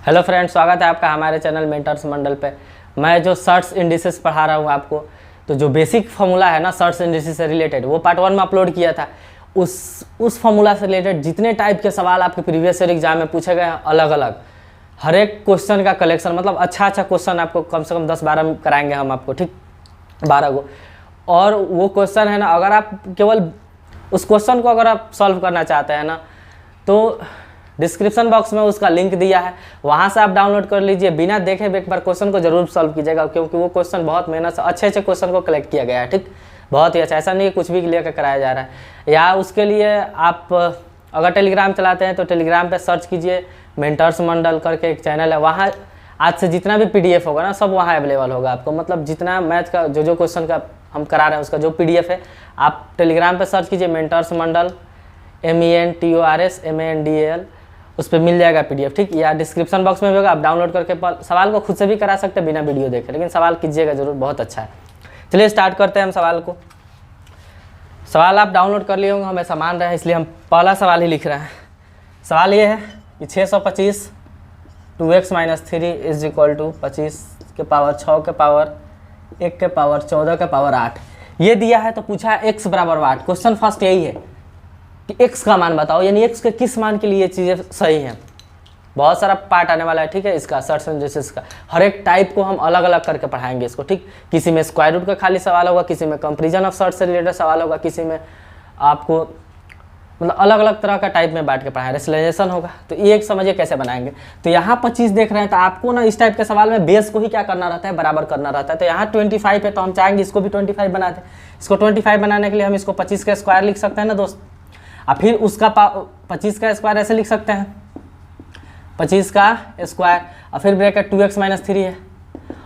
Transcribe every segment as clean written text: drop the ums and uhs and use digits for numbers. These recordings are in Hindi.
हेलो फ्रेंड्स, स्वागत है आपका हमारे चैनल मेंटर्स मंडल पे। मैं जो सर्च इंडिसेस पढ़ा रहा हूँ आपको, तो जो बेसिक फार्मूला है ना सर्च इंडिसेस से रिलेटेड, वो पार्ट 1 में अपलोड किया था। उस फार्मूला से रिलेटेड जितने टाइप के सवाल आपके प्रीवियस ईयर एग्जाम में पूछे गए हैं, अलग अलग हर एक क्वेश्चन का कलेक्शन, मतलब अच्छा क्वेश्चन आपको कम से कम 10-12 कराएंगे हम आपको, ठीक 12 को। और वो क्वेश्चन है ना, अगर आप केवल उस क्वेश्चन को अगर आप सॉल्व करना चाहते हैं ना, तो डिस्क्रिप्शन बॉक्स में उसका लिंक दिया है, वहाँ से आप डाउनलोड कर लीजिए। बिना देखे एक बार क्वेश्चन को जरूर सॉल्व कीजिएगा, क्योंकि वो क्वेश्चन बहुत मेहनत से अच्छे क्वेश्चन को कलेक्ट किया गया है, ठीक बहुत ही अच्छा। ऐसा नहीं है कुछ भी लेकर कराया जा रहा है। या उसके लिए आप अगर टेलीग्राम चलाते हैं तो टेलीग्राम पे सर्च कीजिए, मेंटर्स मंडल करके एक चैनल है, वहाँ आज से जितना भी PDF होगा ना, सब वहाँ अवेलेबल होगा आपको। मतलब जितना मैथ का जो क्वेश्चन का हम करा रहे हैं उसका जो PDF है, आप टेलीग्राम पे सर्च कीजिए मेंटर्स मंडल, MENTORS MANDAL, उस पर मिल जाएगा PDF, ठीक। या डिस्क्रिप्शन बॉक्स में भी होगा, आप डाउनलोड करके सवाल को खुद से भी करा सकते हैं बिना वीडियो देखे, लेकिन सवाल कीजिएगा जरूर, बहुत अच्छा है। चलिए स्टार्ट करते हैं हम सवाल को। सवाल आप डाउनलोड कर लिए होंगे, हमें समान रहे इसलिए हम पहला सवाल ही लिख रहे हैं। सवाल ये है कि 625 2x - 3 = 25 के पावर 6 के पावर 1 के पावर 14 के पावर 8 ये दिया है। तो पूछा है x बराबर 8। क्वेश्चन फर्स्ट यही है कि x का मान बताओ, यानी x के किस मान के लिए ये चीज़ें सही हैं। बहुत सारा पार्ट आने वाला है, ठीक है, इसका सर्च इंडिसेस का। हर एक टाइप को हम अलग अलग करके पढ़ाएंगे इसको, ठीक। किसी में स्क्वायर रूट का खाली सवाल होगा, किसी में कंपेरिजन ऑफ सर्च से रिलेटेड सवाल होगा, किसी में आपको मतलब अलग अलग तरह का टाइप में बांट के पढ़ाएं, रेशनलाइजेशन होगा। तो ये एक समझिए कैसे बनाएंगे। तो यहाँ 25 देख रहे हैं, तो आपको ना इस टाइप के सवाल में बेस को ही क्या करना रहता है, बराबर करना रहता है। तो यहाँ 25 है, तो हम चाहेंगे इसको भी 25 बना दें। इसको 25 बनाने के लिए हम इसको 25 का स्क्वायर लिख सकते हैं ना दोस्त, और फिर उसका 25 का स्क्वायर ऐसे लिख सकते हैं, 25 का स्क्वायर, और फिर ब्रैकेट 2x - 3 है,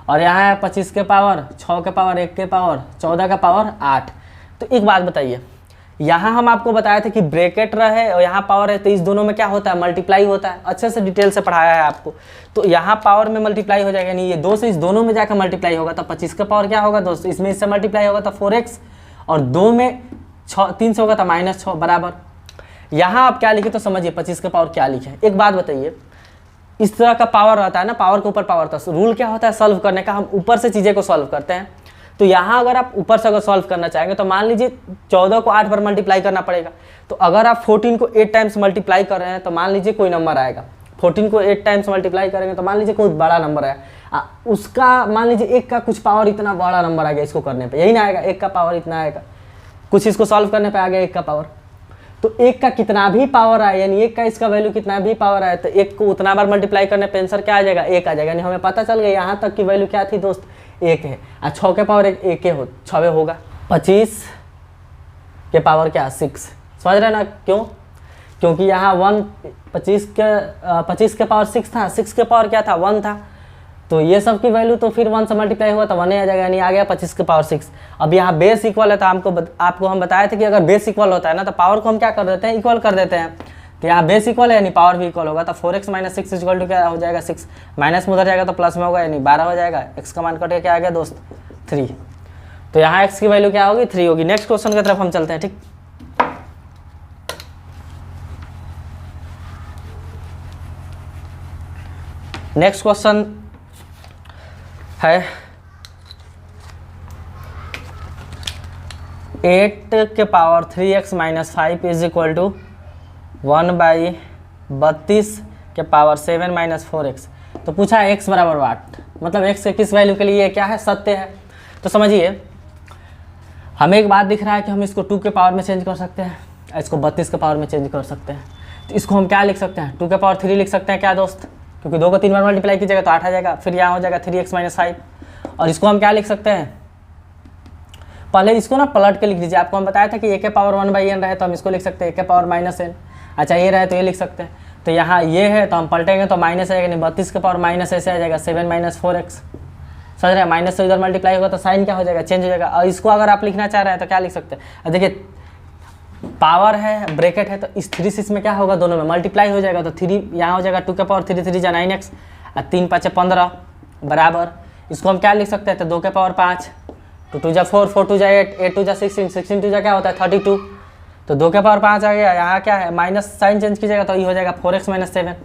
और यहाँ है 25 के पावर 6 के पावर 1 के पावर 14 का पावर 8। तो एक बात बताइए, यहाँ हम आपको बताए थे कि ब्रैकेट रहे और यहाँ पावर है, तो इस दोनों में क्या होता है, मल्टीप्लाई होता है। अच्छे से डिटेल से पढ़ाया है आपको। तो यहाँ पावर में मल्टीप्लाई हो जाएगा, यानी ये 2 से इस दोनों में जाकर मल्टीप्लाई होगा, तो 25 का पावर क्या होगा दोस्त, इसमें इससे मल्टीप्लाई होगा तो 4x, और 2 में 3 से होगा तो -6 बराबर। यहाँ आप क्या लिखे तो समझिए 25 का पावर क्या लिखे। एक बात बताइए, इस तरह का पावर रहता है ना, पावर के ऊपर पावर था, रूल क्या होता है सॉल्व करने का, हम ऊपर से चीज़ें को सॉल्व करते हैं। तो यहाँ अगर आप ऊपर से अगर सॉल्व करना चाहेंगे तो मान लीजिए 14 को 8 बार मल्टीप्लाई करना पड़ेगा। तो अगर आप 14 को 8 टाइम्स मल्टीप्लाई कर रहे हैं तो मान लीजिए कोई नंबर आएगा, 14 को 8 टाइम्स मल्टीप्लाई करेंगे तो मान लीजिए कोई बड़ा नंबर आएगा, उसका मान लीजिए 1 का कुछ पावर इतना बड़ा नंबर आ गया इसको करने पर, यही ना आएगा, 1 का पावर इतना आएगा, कुछ इसको सॉल्व करने पर आ गया 1 का पावर। तो 1 का कितना भी पावर आए, यानी 1 का इसका वैल्यू कितना भी पावर आए, तो 1 को उतना बार मल्टीप्लाई करने पे आंसर क्या आ जाएगा, 1 आ जाएगा। यानी हमें पता चल गया यहाँ तक की वैल्यू क्या थी दोस्त, 1 है। और 6 के पावर 1 हो 6 होगा, 25 के पावर क्या 6, समझ रहे ना क्यों, क्योंकि यहाँ 25 के पावर 6 था, 6 के पावर क्या था 1 था, तो ये सब की वैल्यू तो फिर 1 से मल्टीप्लाई हुआ तो 1 आ जाएगा, यानी आ गया 25 के पावर 6। अब यहाँ बेस इक्वल है, तो आपको हम बताए थे कि अगर बेस इक्वल होता है ना तो पावर को हम क्या कर देते हैं, इक्वल कर देते हैं। तो यहाँ बेस इक्वल है यानी पावर भी इक्वल होगा, तो 4x - 6 = क्या हो जाएगा 6, माइनस में उधर जाएगा तो प्लस में होगा, यानी 12 हो जाएगा। x का मान कट के क्या आ गया दोस्त 3। तो यहाँ x की वैल्यू क्या होगी 3 होगी। नेक्स्ट क्वेश्चन की तरफ हम चलते हैं, ठीक। नेक्स्ट क्वेश्चन है 8 के पावर 3x - 5 = 1/32 के पावर 7 - 4x। तो पूछा है x बराबर 8, मतलब x के किस वैल्यू के लिए क्या है, सत्य है। तो समझिए हमें एक बात दिख रहा है कि हम इसको 2 के पावर में चेंज कर सकते हैं, इसको 32 के पावर में चेंज कर सकते हैं। तो इसको हम क्या लिख सकते हैं, 2 के पावर 3 लिख सकते हैं क्या दोस्त, क्योंकि 2 को 3 बार मल्टीप्लाई कीजिएगा तो 8 आ जाएगा। फिर यहाँ हो जाएगा 3x - 5, और इसको हम क्या लिख सकते हैं, पहले इसको ना पलट के लिख लीजिए। आपको हम बताया था कि a के पावर 1/n रहे तो हम इसको लिख सकते हैं a के पावर -n। अच्छा ये रहे तो ये लिख सकते हैं, तो यहाँ ये है तो हम पलटेंगे तो माइनस आएगा, नहीं 32 के पावर माइनस ऐसे आ जाएगा 7 - 4x, समझ रहे हैं। माइनस से इधर मल्टीप्लाई होगा तो साइन क्या हो जाएगा, चेंज हो जाएगा। और इसको अगर आप लिखना चाह रहे हैं तो क्या लिख सकते हैं, अब देखिए पावर है ब्रैकेट है, तो इस 3 से इसमें क्या होगा, दोनों में मल्टीप्लाई हो जाएगा, तो 3 यहाँ हो जाएगा 2 के पावर 3 3 जा 9x, और 3 5 15 बराबर। इसको हम क्या लिख सकते हैं, तो 2 के पावर 5, 2 2 जा 4 4 2 जा 8 8 2 जा 16 16 2 जा क्या होता है 32, तो 2 के पावर 5 आ गया। यहाँ क्या है माइनस साइन चेंज कीजिएगा तो ये हो जाएगा 4x - 7।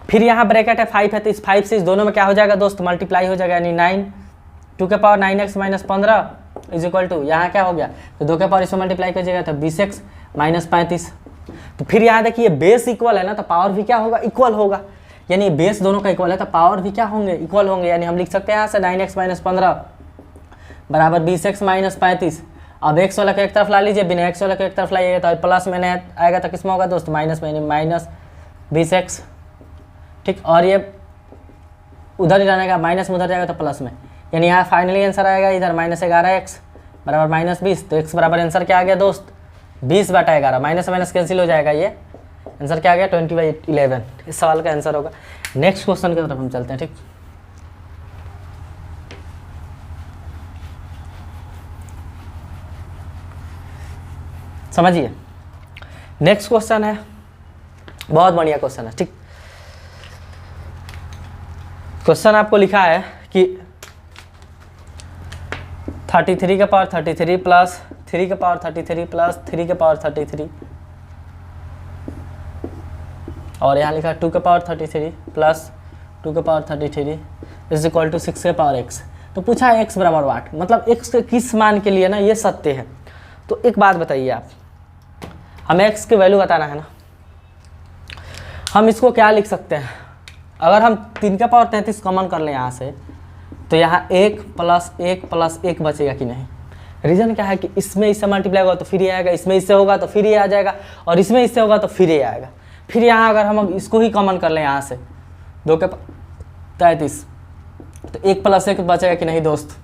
फिर यहाँ ब्रैकेट है 5 है, तो इस 5 से इस दोनों में क्या हो जाएगा दोस्त, मल्टीप्लाई हो जाएगा, यानी 9 2 के power 9x minus 15 is equal to, यहाँ क्या हो गया, तो 2 के पावर इसमें मल्टीप्लाई कीजिएगा तो 20x माइनस 35। तो फिर यहाँ देखिए बेस इक्वल है ना, तो पावर भी क्या होगा, इक्वल होगा, यानी बेस दोनों का इक्वल है तो पावर भी क्या होंगे, इक्वल होंगे। यानी हम लिख सकते हैं यहाँ से 9x माइनस 15 बराबर 20x माइनस 35। अब x वाला को एक तरफ ला लीजिए, बिना x वाला को एक तरफ लाइएगा तो प्लस में आएगा, तो किस में होगा दोस्त, माइनस में, यानी माइनस 20x, ठीक। और ये उधर ही रहने का, माइनस में उधर जाएगा तो प्लस में, यानी यहाँ फाइनली आंसर आएगा इधर माइनस 11x बराबर माइनस 20। तो x बराबर आंसर क्या आ गया दोस्त, 20/11, माइनस माइनस कैंसिल हो जाएगा, ये आंसर क्या आ गया 20/11। इस सवाल का आंसर होगा। नेक्स्ट क्वेश्चन की तरफ हम चलते हैं, ठीक। समझिए, नेक्स्ट क्वेश्चन है, बहुत बढ़िया क्वेश्चन है, ठीक। क्वेश्चन आपको लिखा है कि 33 के पावर 33 प्लस 3 के पावर 33 प्लस 3 के पावर 33, और यहाँ लिखा 2 के पावर 33 प्लस 2 के पावर 33 इज इक्वल टू 6 के पावर x। तो पूछा है x बराबर वाट, मतलब x के किस मान के लिए ना ये सत्य है। तो एक बात बताइए आप, हमें x की वैल्यू बताना है ना, हम इसको क्या लिख सकते हैं, अगर हम 3 का पावर 33 कॉमन कर लें यहाँ से, तो यहाँ 1 प्लस 1 प्लस 1 बचेगा कि नहीं। रीज़न क्या है कि इसमें इससे मल्टीप्लाई होगा तो फिर ये आएगा, इसमें इससे होगा तो फिर ये आ जाएगा, और इसमें इससे होगा तो फिर ये आएगा। फिर यहाँ अगर हम इसको ही कॉमन कर लें यहाँ से 2 के 33, तो 1 प्लस 1 बचेगा कि नहीं दोस्त,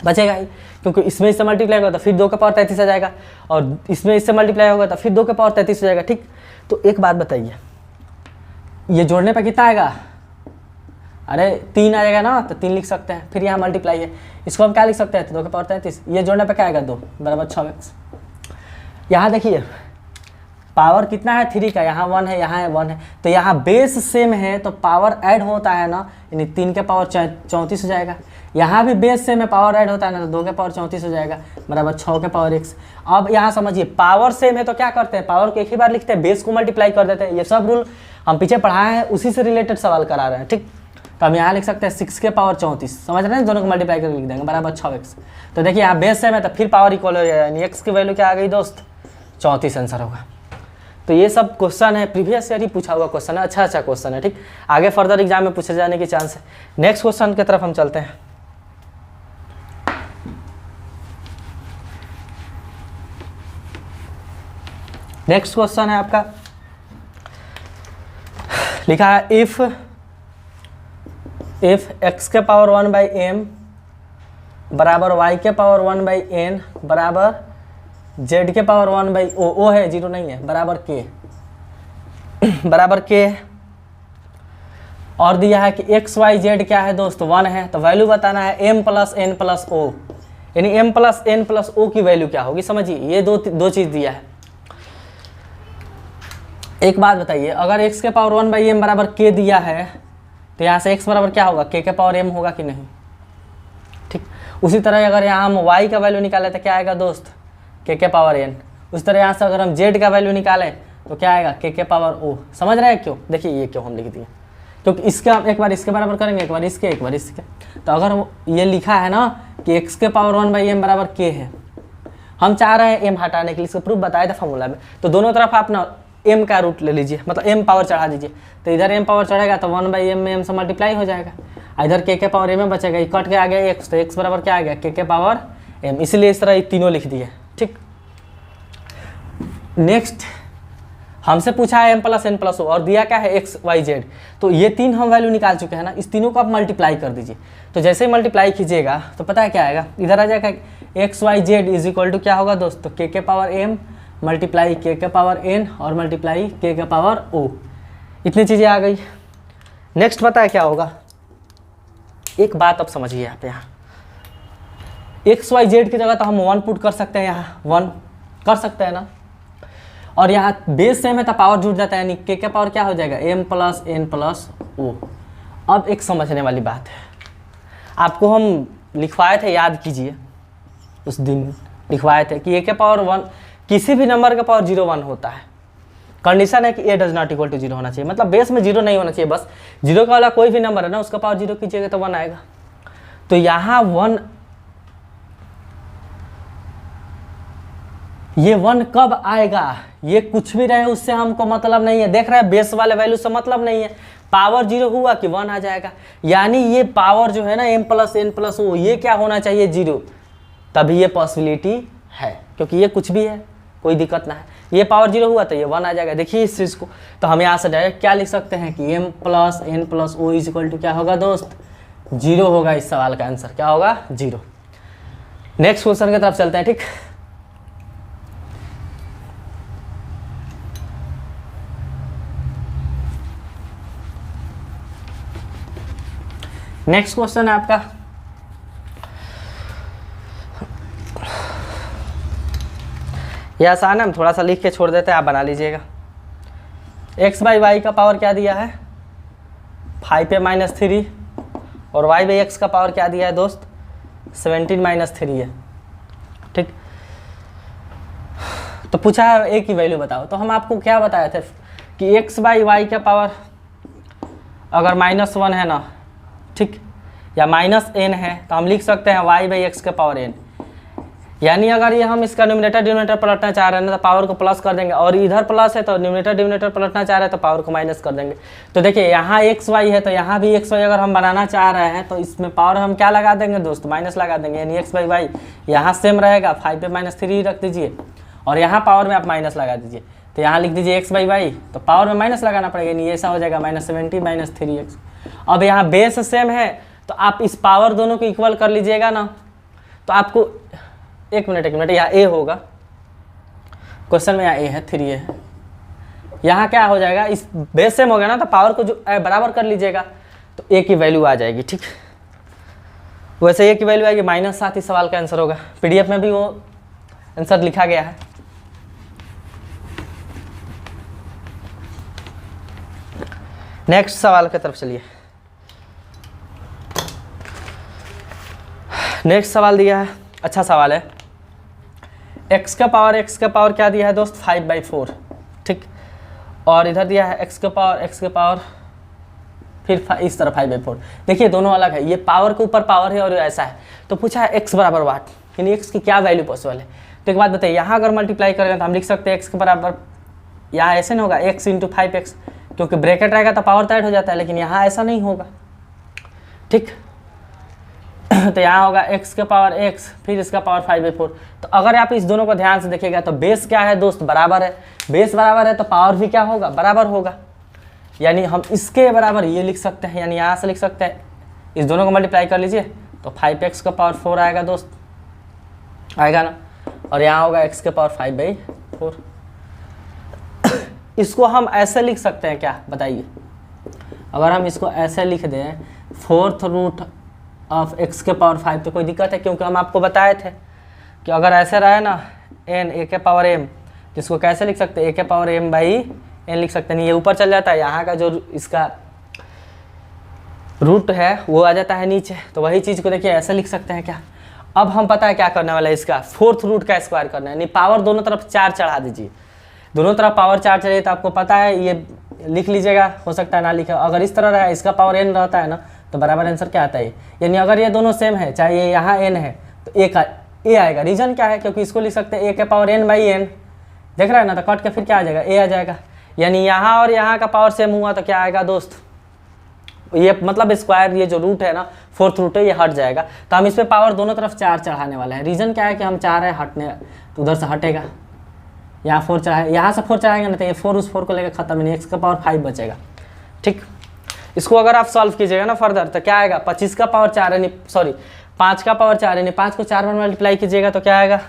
बचेगा ही, क्योंकि इसमें इससे मल्टीप्लाई होगा तो फिर 2 का पावर 33 आ जाएगा, और इसमें इससे मल्टीप्लाई होगा तो फिर 2 का पावर 33 हो जाएगा, ठीक। तो एक बात बताइए, ये जोड़ने पर कितना आएगा, अरे 3 आ जाएगा ना, तो 3 लिख सकते हैं। फिर यहाँ मल्टीप्लाई है, इसको हम क्या लिख सकते हैं, तो 2 का पावर 33, ये जोड़ने पर क्या आएगा 2 बराबर 6x। यहाँ देखिए पावर कितना है 3 का, यहाँ 1 है, यहाँ है 1 है, तो यहाँ बेस सेम है तो पावर ऐड होता है ना, यानी 3 के पावर 34 हो जाएगा। यहाँ भी बेस सेम है, पावर ऐड होता है ना, तो 2 के पावर 34 हो जाएगा बराबर 6 के पावर x। अब यहाँ समझिए पावर सेम है तो क्या करते हैं, पावर को एक ही बार लिखते हैं, बेस को मल्टीप्लाई कर देते हैं। ये सब रूल हम पीछे पढ़ाए हैं, उसी से रिलेटेड सवाल करा रहे हैं, ठीक। तो हम यहाँ लिख सकते हैं 6 के पावर 34, समझ रहे हैं, दोनों को मल्टीप्लाई करके लिख देंगे बराबर 6x। तो देखिए यहाँ बेस सेम है तो फिर पावर इक्वल हो जाएगा, यानी x की वैल्यू क्या आ गई दोस्त, 34 आंसर होगा। तो ये सब क्वेश्चन है, प्रीवियस ईयर ही पूछा हुआ क्वेश्चन है, अच्छा अच्छा क्वेश्चन है, ठीक। आगे फर्दर एग्जाम में पूछे जाने की चांस है। नेक्स्ट क्वेश्चन की तरफ हम चलते हैं। नेक्स्ट क्वेश्चन है आपका, लिखा है इफ x के पावर 1/m बराबर y के पावर 1/n बराबर z के पावर 1/o है, 0 नहीं है, बराबर k बराबर k, और दिया है कि x y z क्या है दोस्त 1 है, तो वैल्यू बताना है m plus n plus o, यानी m plus n plus o की वैल्यू क्या होगी। समझिए ये दो चीज़ दिया है। एक बात बताइए, अगर x के पावर 1/m बराबर k दिया है, तो यहाँ से x बराबर क्या होगा, k के पावर m होगा कि नहीं, ठीक। उसी तरह अगर यहाँ हम y का वैल्यू निकालें तो क्या आएगा दोस्त, k के पावर n। उसी तरह यहाँ से अगर हम z का वैल्यू निकालें तो क्या आएगा, k के पावर o। समझ रहे हैं क्यों, देखिए ये क्यों हम लिख दिए, क्योंकि इसका एक बार इसके बराबर करेंगे, एक बार इसके, एक बार इसके। तो अगर ये लिखा है ना कि x के पावर 1/m बराबर k है, हम चाह रहे हैं m हटाने के लिए, इसका प्रूफ बताया था फॉर्मूला में। तो दोनों तरफ आप ना m का रूट ले लीजिए, मतलब m पावर चढ़ा दीजिए, तो इधर m पावर चढ़ेगा तो 1/m में m से मल्टीप्लाई हो जाएगा, इधर k के पावर m में बचेगा, ये कट के आ गया x, तो x बराबर क्या आ गया, k के पावर m। इसलिए इस तरह ये तीनों लिख दिए, ठीक। नेक्स्ट हमसे पूछा है m plus n plus o, और दिया क्या है x y z। तो ये तीन हम वैल्यू निकाल चुके हैं ना, इस तीनों को आप मल्टीप्लाई कर दीजिए। तो जैसे ही मल्टीप्लाई कीजिएगा तो पता है क्या आएगा, इधर आ जाएगा x y z is equal to क्या होगा दोस्तों, k के पावर m मल्टीप्लाई k के पावर n और मल्टीप्लाई k के पावर o। इतनी चीज़ें आ गई। नेक्स्ट पता है क्या होगा, एक बात अब समझिए आप, यहाँ x y z की जगह तो हम 1 पुट कर सकते हैं, यहाँ 1 कर सकते हैं ना, और यहाँ बेस सेम है तो पावर जुड़ जाता है, यानी k के पावर क्या हो जाएगा, m plus n plus o। अब एक समझने वाली बात है, आपको हम लिखवाए थे, याद कीजिए, उस दिन लिखवाए थे कि a के पावर 1 किसी भी नंबर का पावर 0 1 होता है, कंडीशन है कि ए डज नॉट इक्वल टू 0 होना चाहिए, मतलब बेस में 0 नहीं होना चाहिए, बस 0 का वाला कोई भी नंबर है ना उसका पावर 0 कीजिएगा तो 1 आएगा। तो यहाँ 1, ये 1 कब आएगा, ये कुछ भी रहे उससे हमको मतलब नहीं है, देख रहे हैं बेस वाले वैल्यू से मतलब नहीं है, पावर 0 हुआ कि 1 आ जाएगा। यानी ये पावर जो है ना m plus n plus o, ये क्या होना चाहिए 0, तभी ये पॉसिबिलिटी है, क्योंकि ये कुछ भी है कोई दिक्कत ना है, ये पावर 0 हुआ तो ये 1 आ जाएगा। देखिए इस चीज़ को, तो हम यहाँ से डायरेक्ट क्या लिख सकते हैं कि m plus n plus o is equal to क्या होगा दोस्त, 0 होगा। इस सवाल का आंसर क्या होगा, 0। नेक्स्ट क्वेश्चन की तरफ चलते हैं। ठीक, नेक्स्ट क्वेश्चन है आपका ये आसान है, हम थोड़ा सा लिख के छोड़ देते हैं, आप बना लीजिएगा। x बाई वाई का पावर क्या दिया है 5a-3 और y बाई एक्स का पावर क्या दिया है दोस्त 17-3 है। ठीक, तो पूछा है a की वैल्यू बताओ, तो हम आपको क्या बताए थे कि x बाई वाई का पावर अगर -1 है ना, ठीक, या -n है तो हम लिख सकते हैं y बाई एक्स का पावर n। यानी अगर ये हम इसका न्यूमरेटर डिनोमिनेटर पलटना चाह रहे हैं ना तो पावर को प्लस कर देंगे, और इधर प्लस है तो न्यूमरेटर डिनोमिनेटर पलटना चाह रहे हैं तो पावर को माइनस कर देंगे। तो देखिए यहाँ एक्स वाई है तो यहाँ भी एक्स वाई अगर हम बनाना चाह रहे हैं तो इसमें पावर हम क्या लगा देंगे दोस्त, माइनस लगा देंगे। यानी एक्स बाई वाई यहाँ सेम रहेगा, 5a-3 रख दीजिए और यहाँ पावर में आप माइनस लगा दीजिए, तो यहाँ लिख दीजिए एक्स बाई वाई, तो पावर में माइनस लगाना पड़ेगा, नहीं ऐसा हो जाएगा -70-3x। अब यहाँ बेस सेम है तो आप इस पावर दोनों को इक्वल कर लीजिएगा ना, तो आपको एक मिनट यहाँ a होगा, क्वेश्चन में यहाँ a है 3a है, यहाँ क्या हो जाएगा, इस बेस सेम हो गया ना तो पावर को जो बराबर कर लीजिएगा तो a की वैल्यू आ जाएगी। ठीक, वैसे a की वैल्यू आएगी -7, इस सवाल का आंसर होगा। PDF में भी वो आंसर लिखा गया है। नेक्स्ट सवाल की तरफ चलिए। नेक्स्ट सवाल दिया है, अच्छा सवाल है। x का पावर क्या दिया है दोस्त 5/4, ठीक, और इधर दिया है x का पावर फिर इस तरह 5/4। देखिए दोनों अलग है, ये पावर के ऊपर पावर है और ऐसा है। तो पूछा है x बराबर वाट, यानी x की क्या वैल्यू पॉसिबल है। तो एक बात बताइए, यहाँ अगर मल्टीप्लाई करेंगे तो हम लिख सकते हैं x के बराबर, यहाँ ऐसे नहीं होगा x × 5x, क्योंकि ब्रैकेट रहेगा तो पावर टाइट हो जाता है, लेकिन यहाँ ऐसा नहीं होगा। ठीक, तो यहाँ होगा x का पावर x फिर इसका पावर 5/4। तो अगर आप इस दोनों को ध्यान से देखिएगा तो बेस क्या है दोस्त, बराबर है। बेस बराबर है तो पावर भी क्या होगा, बराबर होगा। यानी हम इसके बराबर ये लिख सकते हैं, यानी यहाँ से लिख सकते हैं, इस दोनों को मल्टीप्लाई कर लीजिए तो 5x का पावर 4 आएगा दोस्त, आएगा ना, और यहाँ होगा x का पावर 5/4। इसको हम ऐसे लिख सकते हैं क्या बताइए, अगर हम इसको ऐसे लिख दें 4th रूट ऑफ x के पावर 5 तो कोई दिक्कत है, क्योंकि हम आपको बताए थे कि अगर ऐसे रहे ना n a के पावर m, जिसको कैसे लिख सकते हैं a के पावर m/n लिख सकते हैं। ये ऊपर चल जाता है, यहाँ का जो इसका रूट है वो आ जाता है नीचे, तो वही चीज़ को देखिए ऐसे लिख सकते हैं क्या। अब हम पता है क्या करने वाला है, इसका 4th रूट का स्क्वायर करना है, यानी पावर दोनों तरफ 4 चढ़ा दीजिए। दोनों तरफ पावर 4 चढ़िए तो आपको पता है ये लिख लीजिएगा, हो सकता है ना लिखे। अगर इस तरह रहा इसका पावर n रहता है ना तो बराबर आंसर क्या आता है, यानी अगर ये दोनों सेम है, चाहे ये यहाँ n है तो a आएगा। रीजन क्या है, क्योंकि इसको लिख सकते हैं a के पावर n/n, देख रहे हैं ना, तो कट के फिर क्या आ जाएगा, a आ जाएगा। यानी यहाँ और यहाँ का पावर सेम हुआ तो क्या आएगा दोस्त, ये मतलब स्क्वायर, ये जो रूट है ना 4th रूट है, ये हट जाएगा। तो हम इस पर पावर दोनों तरफ 4 चढ़ाने वाले हैं। रीजन क्या है कि हम चाह रहे हैं हटने, तो उधर से हटेगा, यहाँ 4 चढ़ाए, यहाँ से 4 चढ़ाएंगे ना तो ये 4 उस 4 को लेकर खत्म, नहीं x का पावर 5 बचेगा। ठीक, इसको अगर आप सॉल्व कीजिएगा ना फर्दर तो क्या आएगा, 25 का पावर 4 यानी 5 का पावर 4 यानी 5 को 4 बार मल्टीप्लाई कीजिएगा तो क्या आएगा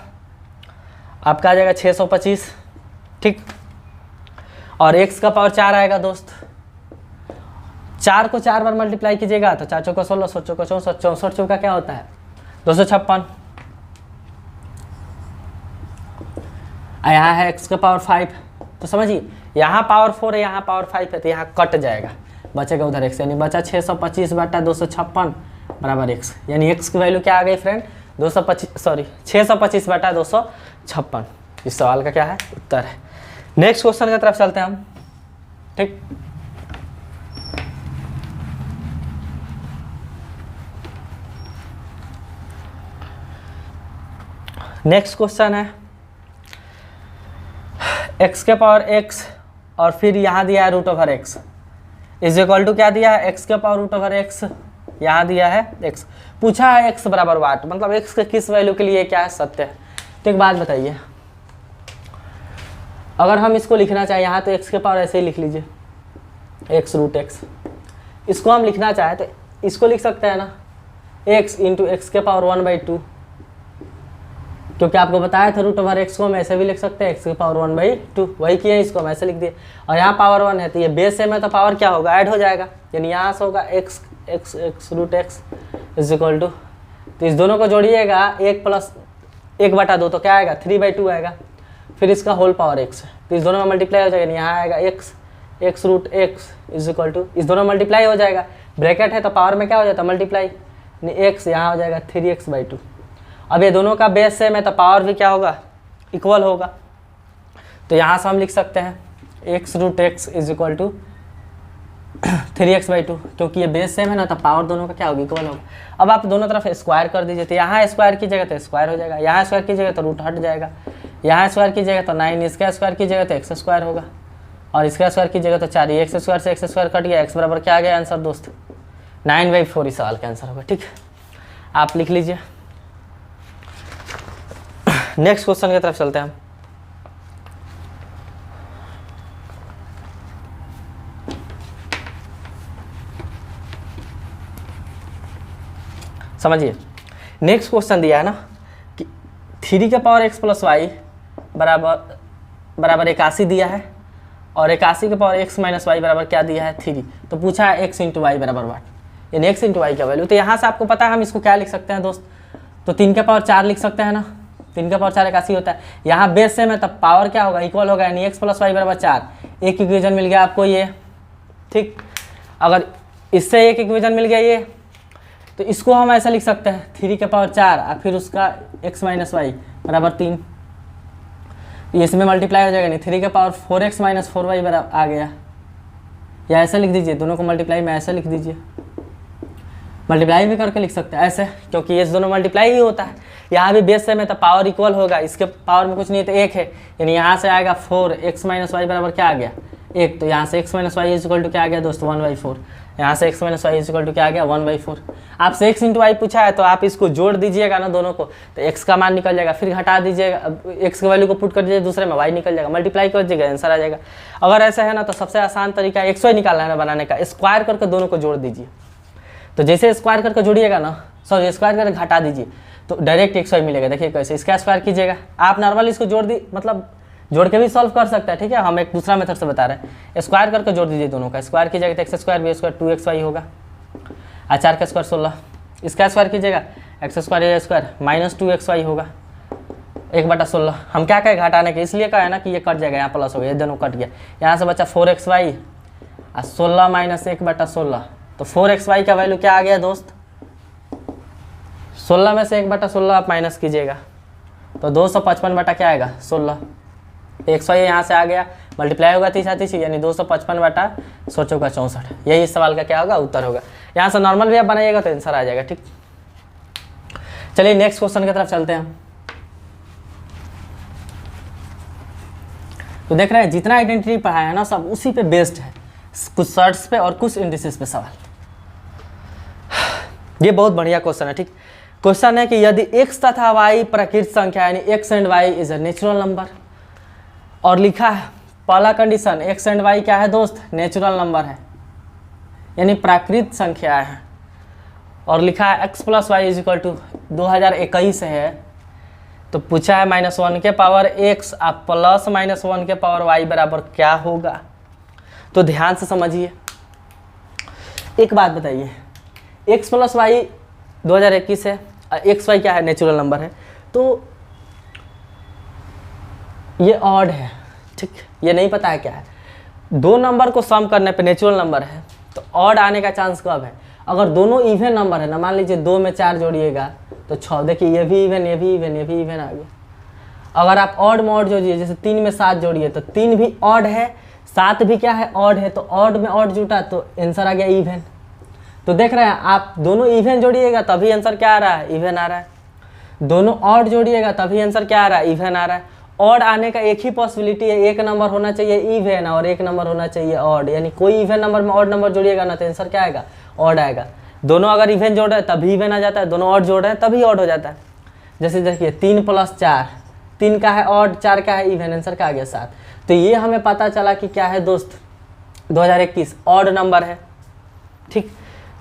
आपका, आ जाएगा 625। ठीक, और x का पावर 4 आएगा दोस्त, 4 को 4 बार मल्टीप्लाई कीजिएगा तो 4 चौका 16, 16 चौका 64, 64 चौका क्या होता है 256। यहाँ है x का पावर 5, तो समझिए यहाँ पावर 4 है, यहाँ पावर 5 है, तो यहाँ कट जाएगा, बचेगा उधर x, यानी बचा 625/256 बराबर x। यानी x की वैल्यू क्या आ गई फ्रेंड 625/256। इस सवाल का क्या है उत्तर है। नेक्स्ट क्वेश्चन की तरफ चलते हैं हम, ठीक। नेक्स्ट क्वेश्चन है x के पावर x और फिर यहाँ दिया है root over x is equal to क्या दिया है, x के पावर रूट ओवर x, यहाँ दिया है x, पूछा है x बराबर वाट, मतलब x के किस वैल्यू के लिए क्या है, सत्य है। तो एक बात बताइए, अगर हम इसको लिखना चाहें यहाँ तो x के पावर ऐसे ही लिख लीजिए, x रूट x, इसको हम लिखना चाहें तो इसको लिख सकते हैं ना, x इंटू एक्स के पावर 1/2, क्योंकि आपको बताया था रूट ओवर एक्स को हम ऐसे भी लिख सकते हैं, एक्स की पावर 1/2, वही किए इसको हम ऐसे लिख दिए। और यहाँ पावर 1 है तो ये बेस सेम है तो पावर क्या होगा, ऐड हो जाएगा, यानी यहाँ से होगा x x x root x is equal to, तो इस दोनों को जोड़िएगा 1 प्लस 1/2 तो क्या आएगा 3/2 आएगा, फिर इसका होल पावर एक्स है तो इस दोनों में मल्टीप्लाई हो जाएगा, यहाँ आएगा x x root x is equal to, इस दोनों मल्टीप्लाई हो जाएगा, ब्रैकेट है तो पावर में क्या हो जाता है मल्टीप्लाई, एक्स यहाँ हो जाएगा 3x/2। अब ये दोनों का बेस सेम है तो पावर भी क्या होगा, इक्वल होगा, तो यहाँ से हम लिख सकते हैं x root x is equal to 3x/2, क्योंकि ये बेस सेम है ना तो पावर दोनों का क्या होगा, इक्वल होगा। अब आप दोनों तरफ स्क्वायर कर दीजिए, तो यहाँ स्क्वायर की जगह तो स्क्वायर हो जाएगा, यहाँ स्क्वायर की जगह तो रूट हट जाएगा, यहाँ स्क्वायर की जगह तो 9, इसका स्क्वायर की जगह तो एक्स स्क्वायर होगा, और इसका स्क्वायर की जगह तो 4, एक्स स्क्वायर से एक्स स्क्वायर कट गया, एक्स बराबर क्या आ गया आंसर दोस्त 9/4 इस सवाल का आंसर होगा, ठीक। आप लिख लीजिए। नेक्स्ट क्वेश्चन की तरफ चलते हैं हम। समझिए, नेक्स्ट क्वेश्चन दिया है ना कि 3 के पावर x प्लस वाई बराबर 81 दिया है, और 81 के पावर x माइनस वाई बराबर क्या दिया है 3, तो पूछा है x इंटू वाई बराबर वाट, यानी x इंटू वाई का वैल्यू। तो यहाँ से आपको पता है हम इसको क्या लिख सकते हैं दोस्त, तो 3 के पावर 4 लिख सकते हैं ना, 3 के पावर 4 81 होता है, यहाँ बेस सेम है तब पावर क्या होगा, इक्वल होगा, यानी x प्लस वाई बराबर 4, एक इक्वेशन मिल गया आपको ये, ठीक। अगर इससे एक इक्वेशन मिल गया ये, तो इसको हम ऐसा लिख सकते हैं 3 के पावर 4 और फिर उसका x माइनस वाई बराबर 3, इसमें मल्टीप्लाई हो जाएगा, नहीं 3 के पावर 4x माइनस 4y बराबर आ गया, या ऐसा लिख दीजिए, दोनों को मल्टीप्लाई में ऐसा लिख दीजिए, मल्टीप्लाई भी करके लिख सकते हैं ऐसे, क्योंकि ये दोनों मल्टीप्लाई ही होता है, यहाँ भी बेस सेम है तो पावर इक्वल होगा, इसके पावर में कुछ नहीं तो 1 है, यानी यहाँ से आएगा 4x माइनस वाई बराबर क्या आ गया 1, तो यहाँ से x minus y is equal to क्या आ गया दोस्तों 1/4, यहाँ से x minus y is equal to क्या आ गया 1/4। आपसे x इंटू वाई पूछा है तो आप इसको जोड़ दीजिएगा ना दोनों को, तो x का मान निकल जाएगा, फिर घटा दीजिएगा, x के वैल्यू को पुट कर दीजिए दूसरे में, y निकल जाएगा, मल्टीप्लाई कर दीजिएगा, आंसर आ जाएगा। अगर ऐसा है ना तो सबसे आसान तरीका है xy निकालना है ना बनाने का, स्क्वायर करके दोनों को जोड़ दीजिए, तो जैसे स्क्वायर करके जोड़िएगा ना, सॉरी स्क्वायर करके घटा दीजिए तो डायरेक्ट xy मिलेगा। देखिए कैसे, इसका स्क्वायर कीजिएगा, आप नॉर्मल इसको जोड़ दी मतलब जोड़ के भी सॉल्व कर सकते हैं, ठीक है, हम एक दूसरा मेथड से बता रहे हैं, स्क्वायर करके जोड़ दीजिए दोनों का, स्क्वायर कीजिएगा तो x square B square 2xy होगा, और 4 का स्क्वायर 16, इसका स्क्वायर कीजिएगा एक्स स्क्वायर ए स्क्वायर माइनस 2xy होगा 1/16। हम क्या कहें घटाने के, इसलिए कहा है ना कि ये कट जाएगा, यहाँ प्लस हो गया, ये दोनों कट गया, यहाँ से बचा 4xy और 16 माइनस 1/16, तो 4xy का वैल्यू क्या आ गया दोस्त, 16 में से 1/16 आप माइनस कीजिएगा तो 255 बटा क्या आएगा 16, xy यहाँ से आ गया, मल्टीप्लाई होगा 30 यानी 255 बटा 16 का 64, यही इस सवाल का क्या होगा उत्तर होगा। यहाँ से नॉर्मल भी आप बनाइएगा तो आंसर आ जाएगा, ठीक। चलिए नेक्स्ट क्वेश्चन की तरफ चलते हैं। तो देख रहे हैं जितना आइडेंटिटी पढ़ाया है ना सब उसी पे बेस्ड है, कुछ सर्ट्स पे और कुछ इंडिसेस पे सवाल। ये बहुत बढ़िया क्वेश्चन है, ठीक। क्वेश्चन है कि यदि x तथा y प्रकृत संख्या यानी x and y is a natural number, और लिखा है पहला कंडीशन x एंड y क्या है दोस्त, नेचुरल नंबर है यानी प्राकृत संख्या है, और लिखा है x plus y is equal to 2021 है, तो पूछा है -1 के पावर x और प्लस -1 के पावर y बराबर क्या होगा। तो ध्यान से समझिए, एक बात बताइए, x प्लस वाई 2021 है और एक्स वाई क्या है नेचुरल नंबर है, तो ये ऑड है, ठीक, ये नहीं पता है क्या है। दो नंबर को सम करने पे नेचुरल नंबर है तो ऑड आने का चांस कब है, अगर दोनों इवन नंबर है ना, मान लीजिए 2 में 4 जोड़िएगा तो 6, देखिए ये भी इवन ये भी इवन ये भी इवन आ गया। अगर आप ऑड में ऑड जोड़िए, जैसे 3 में 7 जोड़िए तो 3 भी ऑड है, 7 भी क्या है, ऑड है, तो ऑड में ऑड जुटा तो आंसर आ गया इवन। तो देख रहे हैं आप, दोनों इवन जोड़िएगा तभी आंसर क्या आ रहा है, इवन आ रहा है। दोनों ऑड जोड़िएगा तभी आंसर क्या आ रहा है, इवन आ रहा है। ऑड आने का एक ही पॉसिबिलिटी है, एक नंबर होना चाहिए इवन और एक नंबर होना चाहिए ऑड, यानी कोई इवन नंबर में ऑड नंबर जोड़िएगा ना तो आंसर क्या आएगा, ऑड आएगा। दोनों अगर इवन जोड़ रहे हैं तभी इवन आ जाता है, दोनों ऑड जोड़ रहे हैं तभी ऑड हो जाता है। जैसे देखिए 3 + 4, 3 का है ऑड, 4 का है इवन, आंसर क्या आ गया 7। तो ये हमें पता चला कि क्या है दोस्त, 2021 ऑड नंबर है, ठीक।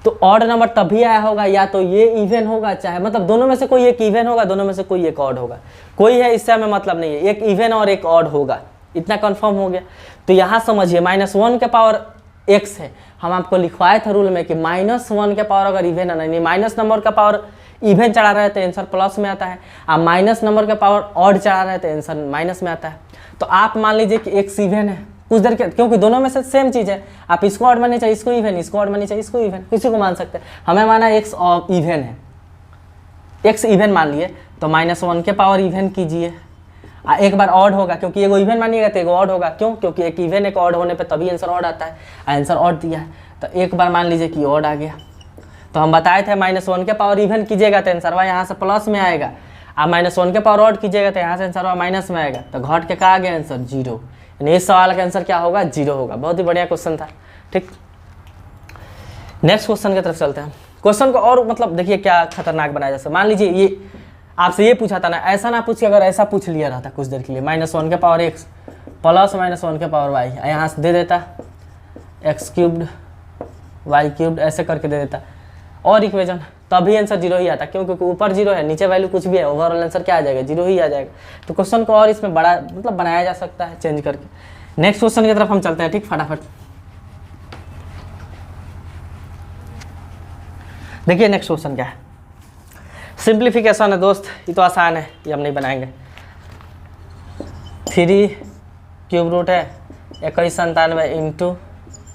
तो ऑड नंबर तभी आया होगा या तो ये इवन होगा, चाहे मतलब दोनों में से कोई एक इवन होगा, दोनों में से कोई एक ऑड होगा, कोई है इससे हमें मतलब नहीं है, एक इवन और एक ऑड होगा, इतना कंफर्म हो गया। तो यहाँ समझिए -1 के पावर x है, हम आपको लिखवाए थे रूल में कि -1 के पावर अगर इवन है, नहीं माइनस नंबर का पावर इवन चढ़ा रहे तो आंसर प्लस में आता है, और माइनस नंबर के पावर ऑड चढ़ा रहे तो आंसर माइनस में आता है। तो आप मान लीजिए कि x इवन है कुछ देर के, क्योंकि दोनों में से सेम चीज़ है, आप इसको ऑड माननी चाहिए इसको इवन, इसको ऑड माननी चाहिए इसको इवन, किसी को मान सकते हैं। हमें माना x इवन है, x इवन मान लिए तो -1 के पावर इवन कीजिए, एक बार ऑड होगा क्योंकि एगो इवन मानिएगा तो एगो ऑड होगा, क्यों, क्योंकि एक इवन एक ऑड होने पे तभी आंसर ऑड आता है, आंसर ऑड दिया है तो एक बार मान लीजिए कि ऑड आ गया। तो हम बताए थे -1 के पावर इवन कीजिएगा तो आंसर यहाँ से प्लस में आएगा, आप -1 के पावर ऑड कीजिएगा तो यहाँ से आंसर माइनस में आएगा, तो घट के कहा गया आंसर 0, यानी इस सवाल का आंसर क्या होगा, 0 होगा। बहुत ही बढ़िया क्वेश्चन था, ठीक। नेक्स्ट क्वेश्चन की तरफ चलते हैं। क्वेश्चन को और मतलब देखिए क्या खतरनाक बनाया, जैसे मान लीजिए ये आपसे ये पूछा था ना, ऐसा ना पूछ के अगर ऐसा पूछ लिया रहता कुछ देर के लिए, -1 के पावर x प्लस -1 के पावर y, यहाँ से दे देता x³ y³, ऐसे करके दे देता और इक्वेशन, तभी आंसर 0 ही आता, क्यों, क्योंकि ऊपर 0 है नीचे वैल्यू कुछ भी है, ओवरऑल आंसर क्या आ जाएगा, 0 ही आ जाएगा। तो क्वेश्चन को और इसमें बड़ा मतलब बनाया जा सकता है चेंज करके। नेक्स्ट क्वेश्चन की तरफ हम चलते हैं, ठीक, फटाफट देखिए नेक्स्ट क्वेश्चन क्या है। सिंप्लीफिकेशन है दोस्त, ये तो आसान है, ये हम नहीं बनाएंगे। 3³ है 2197 इंटू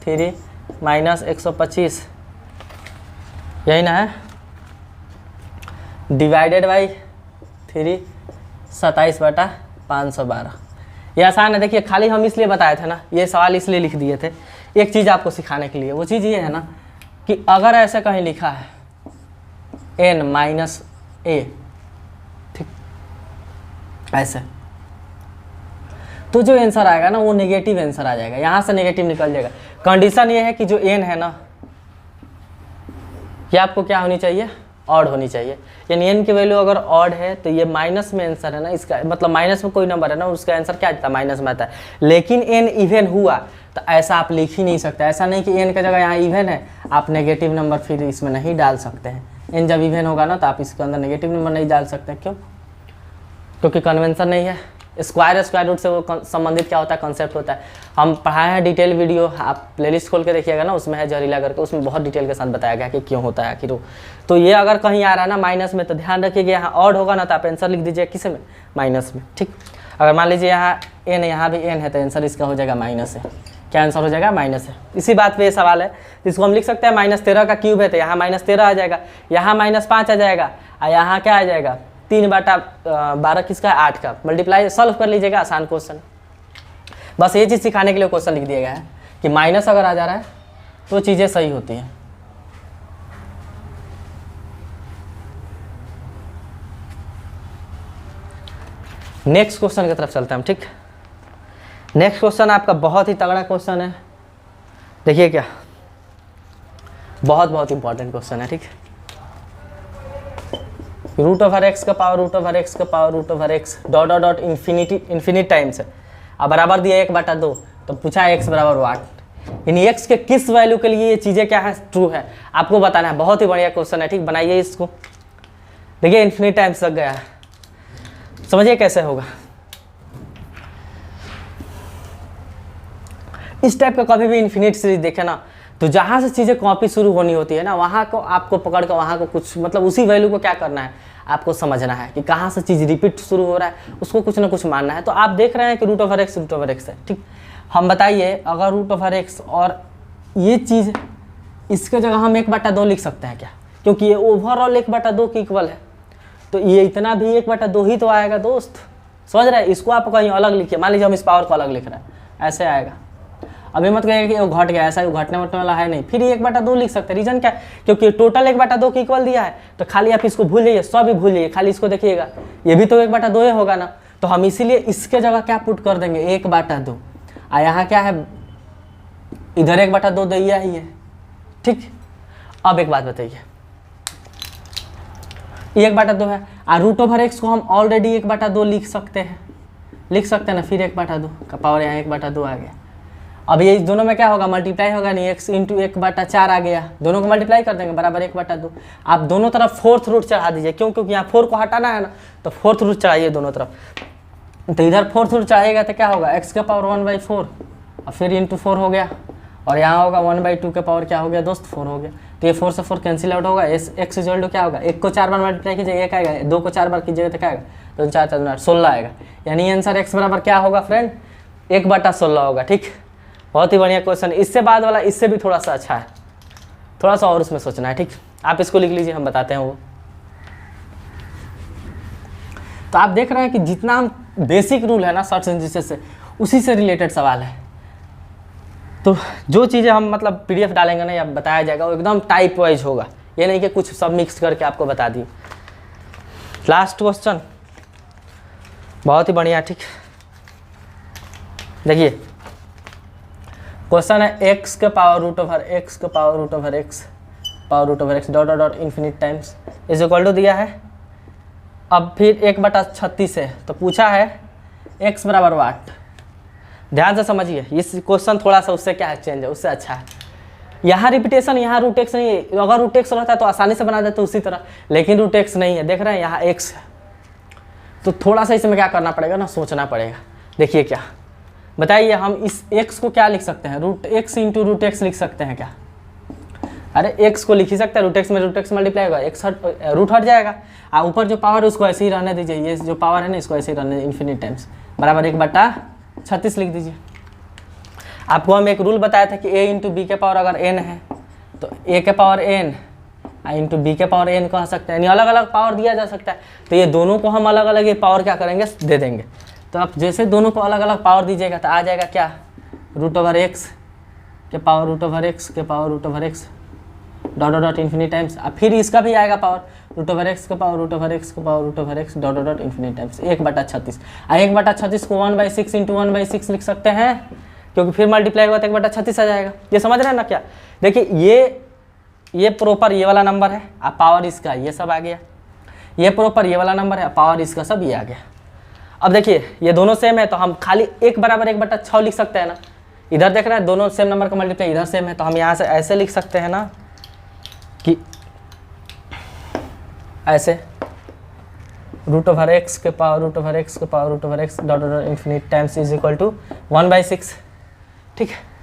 3 माइनस 125, यही ना है, डिवाइडेड बाई 3 27/512। ये आसान है। देखिए खाली हम इसलिए बताए थे ना, ये सवाल इसलिए लिख दिए थे एक चीज़ आपको सिखाने के लिए, वो चीज़ ये है ना कि अगर ऐसे कहीं लिखा है n - a, ठीक, ऐसे तो जो आंसर आएगा ना वो नेगेटिव आंसर आ जाएगा, यहाँ से नेगेटिव निकल जाएगा। कंडीशन ये है कि जो n है ना ये आपको क्या होनी चाहिए, ऑड होनी चाहिए, यानी n की वैल्यू अगर ऑड है तो ये माइनस में आंसर है ना, इसका मतलब माइनस में कोई नंबर है ना उसका आंसर क्या आता है, माइनस में आता है। लेकिन n इवन हुआ तो ऐसा आप लिख ही नहीं सकते, ऐसा नहीं कि n की जगह यहाँ इवन है आप नेगेटिव नंबर फिर इसमें नहीं डाल सकते हैं। n जब इवन होगा ना तो आप इसके अंदर नेगेटिव नंबर नहीं डाल सकते, क्यों, क्योंकि कन्वेंशन नहीं है। स्क्वायर रूट से वो संबंधित क्या होता है, कॉन्सेप्ट होता है। हम पढ़ाए हैं डिटेल वीडियो, आप प्लेलिस्ट खोल के देखिएगा ना, उसमें है जहरीला करके, उसमें बहुत डिटेल के साथ बताया गया कि क्यों होता है आखिर वो। तो ये अगर कहीं आ रहा है ना माइनस में तो ध्यान रखिएगा, यहाँ ऑड होगा ना तो आप आंसर लिख दीजिए किस में, माइनस में, ठीक। अगर मान लीजिए यहाँ n यहाँ भी n है तो आंसर इसका हो जाएगा माइनस है, क्या आंसर हो जाएगा, माइनस है। इसी बात पे ये सवाल है, इसको हम लिख सकते हैं -13 का क्यूब है तो यहाँ -13 आ जाएगा, यहाँ -5 आ जाएगा, और यहाँ क्या आ जाएगा 3/12 किसका, 8 का। मल्टीप्लाई सॉल्व कर लीजिएगा, आसान क्वेश्चन। बस ये चीज़ सिखाने के लिए क्वेश्चन लिख दिया गया है कि माइनस अगर आ जा रहा है तो चीज़ें सही होती हैं। नेक्स्ट क्वेश्चन की तरफ चलते हैं हम, ठीक। नेक्स्ट क्वेश्चन आपका बहुत ही तगड़ा क्वेश्चन है, देखिए क्या, बहुत इंपॉर्टेंट क्वेश्चन है, ठीक। √x का पावर √x का power √x dot dot dot infinite times है, अब बराबर दिया 1/2, तो पूछा x बराबर 8, यानी x के किस वैल्यू के लिए ये चीज़ें क्या है, ट्रू है, आपको बताना है। बहुत ही बढ़िया क्वेश्चन है, ठीक, बनाइए इसको। देखिए इन्फिनिट टाइम्स तक गया है, समझिए कैसे होगा। इस टाइप का कभी भी इन्फिनिट सीरीज देखे ना तो जहाँ से चीज़ें कॉपी शुरू होनी होती है ना वहाँ को आपको पकड़ कर वहाँ को कुछ मतलब उसी वैल्यू को क्या करना है, आपको समझना है कि कहाँ से चीज़ रिपीट शुरू हो रहा है, उसको कुछ ना कुछ मानना है। तो आप देख रहे हैं कि √x है, ठीक। हम बताइए अगर √x और ये चीज़ इसके जगह हम 1/2 लिख सकते हैं क्या, क्योंकि ये ओवरऑल 1/2 के इक्वल है, तो ये इतना भी 1/2 ही तो आएगा दोस्त, समझ रहे हैं? इसको आप कहीं अलग लिखिए, मान लीजिए हम इस पावर को अलग लिख रहे हैं, ऐसे आएगा। अभी मत कहिए कि वो घट गया, ऐसा घटने वटने वाला है नहीं। फिर 1/2 लिख सकते हैं। रीजन क्या है? क्योंकि टोटल 1/2 के इक्वल दिया है, तो खाली आप इसको भूल जाइए, सब भी भूल जाइए, खाली इसको देखिएगा, ये भी तो 1/2 ही होगा ना। तो हम इसीलिए इसके जगह क्या पुट कर देंगे, 1/2। और यहाँ क्या है, इधर 1/2 दिया ही है, ठीक। अब एक बात बताइए, 1/2 है, और √x को हम ऑलरेडी 1/2 लिख सकते हैं ना। फिर 1/2 का पावर यहाँ 1/2 आ गया। अब ये इस दोनों में क्या होगा, मल्टीप्लाई होगा नहीं, x × 1/4 आ गया। दोनों को मल्टीप्लाई कर देंगे बराबर 1/2। आप दोनों तरफ 4th रूट चढ़ा दीजिए, क्यों? क्योंकि यहाँ 4 को हटाना है ना, तो 4th रूट चढ़ाइए दोनों तरफ। तो इधर 4th रूट चढ़ाइएगा तो क्या होगा, x के पावर 1/4 और फिर × 4 हो गया, और यहाँ होगा 1/2 के पावर क्या हो गया दोस्त, 4 हो गया। तो ये 4 से 4 कैंसिल आउट होगा। x = क्या होगा, 1 को 4 बार मल्टीप्लाई कीजिएगा 1 आएगा, 2 को 4 बार कीजिएगा तो क्या आएगा, 2 4 4 8 16 आएगा। यानी आंसर x बराबर क्या होगा फ्रेंड, 1/16 होगा, ठीक। बहुत ही बढ़िया क्वेश्चन। इससे बाद वाला इससे भी थोड़ा सा अच्छा है, थोड़ा सा और उसमें सोचना है, ठीक। आप इसको लिख लीजिए, हम बताते हैं वो। तो आप देख रहे हैं कि जितना हम बेसिक रूल है ना सर्च सिंथेसिस से, उसी से रिलेटेड सवाल है। तो जो चीज़ें हम मतलब PDF डालेंगे ना या बताया जाएगा, वो एकदम टाइप वाइज होगा, ये नहीं कि कुछ सब मिक्स करके आपको बता दिए। लास्ट क्वेश्चन बहुत ही बढ़िया, ठीक। देखिए क्वेश्चन है x के पावर √x के power √x power √x dot dot dot infinite times is equal to दिया है। अब फिर 1/36 है, तो पूछा है x बराबर वाट। ध्यान से समझिए, इस क्वेश्चन थोड़ा सा उससे क्या चेंज है, उससे अच्छा है। यहाँ रिपीटेशन, यहाँ √x नहीं है। अगर √x रहता है तो आसानी से बना देते उसी तरह, लेकिन √x नहीं है, देख रहे हैं यहाँ x है। तो थोड़ा सा इसमें क्या करना पड़ेगा ना, सोचना पड़ेगा। देखिए क्या बताइए, हम इस x को क्या लिख सकते हैं, √x × √x लिख सकते हैं क्या? अरे x को लिख ही सकते हैं, √x में √x मल्टीप्लाई होगा, रूट हट जाएगा, और ऊपर जो पावर है उसको ऐसे ही रहने दीजिए। ये जो पावर है ना, इसको ऐसे ही रहने इन्फिनिट टाइम्स बराबर 1/36 लिख दीजिए। आपको हम एक रूल बताया था कि a × b के पावर अगर n है तो a के पावर n × b के पावर n कह सकते हैं, यानी अलग अलग पावर दिया जा सकता है। तो ये दोनों को हम अलग अलग ये पावर क्या करेंगे, दे देंगे। तो आप जैसे दोनों को अलग अलग पावर दीजिएगा तो आ जाएगा क्या, √x के पावर √x के power √x dot dot dot infinite times. अब फिर इसका भी आएगा पावर √x के पावर √x के power √x dot dot dot infinite times 1/36। 1/36 को 1/6 × 1/6 लिख सकते हैं, क्योंकि फिर मल्टीप्लाई हुआ तो 1/36 आ जाएगा। ये समझ रहे हैं ना क्या? देखिए ये प्रॉपर ये वाला नंबर है, अब पावर इसका ये सब आ गया। ये प्रॉपर ये वाला नंबर है, पावर इसका सब ये आ गया। अब देखिए ये दोनों सेम है, तो हम खाली 1 बराबर 1/6 लिख सकते हैं ना। इधर देख रहे हैं दोनों सेम नंबर का मल्टीप्लाई इधर सेम है, तो हम यहाँ से ऐसे लिख सकते हैं ना कि ऐसे √x के पावर √x के power √x dot dot infinite times is equal to 1/6, ठीक है।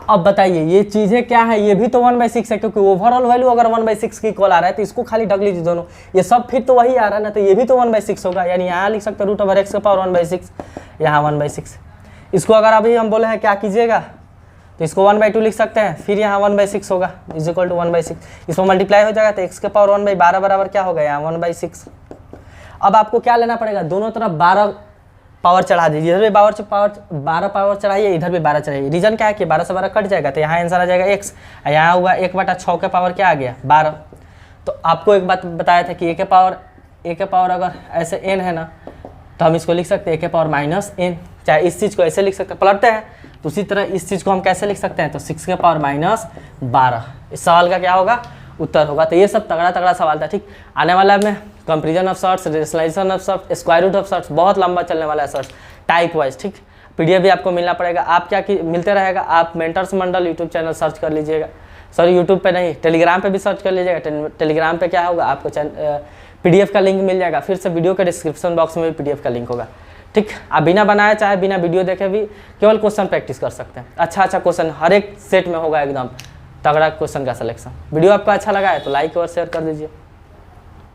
अब बताइए ये चीज़ें क्या है, ये भी तो 1/6 है, क्योंकि ओवरऑल वैल्यू अगर 1/6 की इक्वल आ रहा है तो इसको खाली ढक लीजिए दोनों, ये सब फिर तो वही आ रहा है ना, तो ये भी तो 1/6 होगा। यानी यहाँ लिख सकते हैं √x के पावर 1/6, यहाँ 1/6। इसको अगर अभी हम बोले हैं क्या कीजिएगा, तो इसको 1/2 लिख सकते हैं, फिर यहाँ 1/6 होगा इज इक्वल टू 1/6। इसको मल्टीप्लाई हो जाएगा तो x के पावर 1/12 बराबर क्या होगा, यहाँ 1/6। अब आपको क्या लेना पड़ेगा, दोनों तरफ 12 पावर चढ़ा दीजिए, इधर भी पावर 12 पावर चढ़ाइए, इधर भी 12 चढ़ाइए। रीजन क्या है कि 12 से 12 कट जाएगा, तो यहाँ आंसर आ जाएगा x। यहाँ हुआ 1/6 के पावर क्या आ गया, 12। तो आपको एक बात बताया था कि a के पावर अगर ऐसे n है ना, तो हम इसको लिख सकते हैं a के पावर -n। चाहे इस चीज़ को ऐसे लिख सकते हैं, पलटते हैं तो उसी तरह इस चीज़ को हम कैसे लिख सकते हैं, तो 6 के पावर -12। इस सवाल का क्या होगा, उत्तर होगा। तो ये सब तगड़ा तगड़ा सवाल था, ठीक। आने वाला है में comparison of surds, rationalization of surds, square root of surds, बहुत लंबा चलने वाला है शॉर्ट्स टाइप वाइज, ठीक। PDF भी आपको मिलना पड़ेगा। आप क्या मिलते रहेगा, आप मेंटर्स मंडल यूट्यूब चैनल सर्च कर लीजिएगा, सॉरी यूट्यूब पे नहीं, टेलीग्राम पे भी सर्च कर लीजिएगा। टेलीग्राम पे क्या होगा, आपको PDF का लिंक मिल जाएगा, फिर से वीडियो के डिस्क्रिप्शन बॉक्स में भी PDF का लिंक होगा, ठीक। आप बिना बनाए चाहे बिना वीडियो देखे भी केवल क्वेश्चन प्रैक्टिस कर सकते हैं। अच्छा क्वेश्चन हर एक सेट में होगा, एकदम तगड़ा क्वेश्चन का सिलेक्शन। वीडियो आपको अच्छा लगा है तो लाइक और शेयर कर दीजिए।